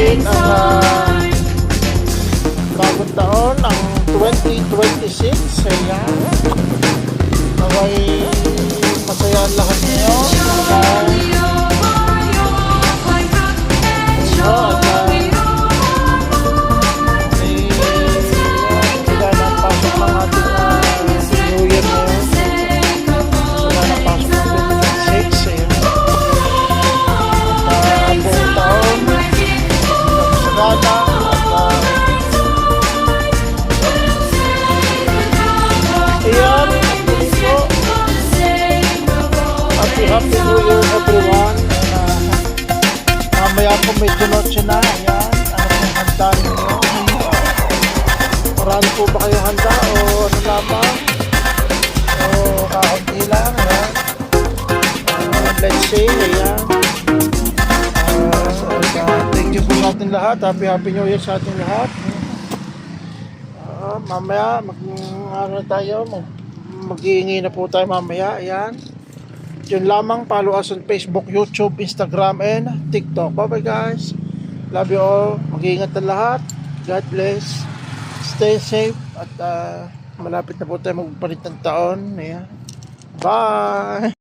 natin ang bagong taon ng 2026. Ayan. Naway masaya ang lahat niyo. Happy New Year everyone. Mamaya po medyo noche na. Ayan, ano pong handa ninyo? Marami po ba kayo handa o ano lamang? O kakunti lang. Ayan. Let's say, ayan. Thank you po natin lahat. Happy New Year sa ating lahat. Mamaya mag-iingi na po tayo mamaya. Ayan. Yun lamang, follow us on Facebook, YouTube, Instagram, and TikTok. Bye bye guys. Love you all. Mag-iingat na lahat. God bless. Stay safe. At malapit na po tayo magpalit ng taon. Ayan. Bye.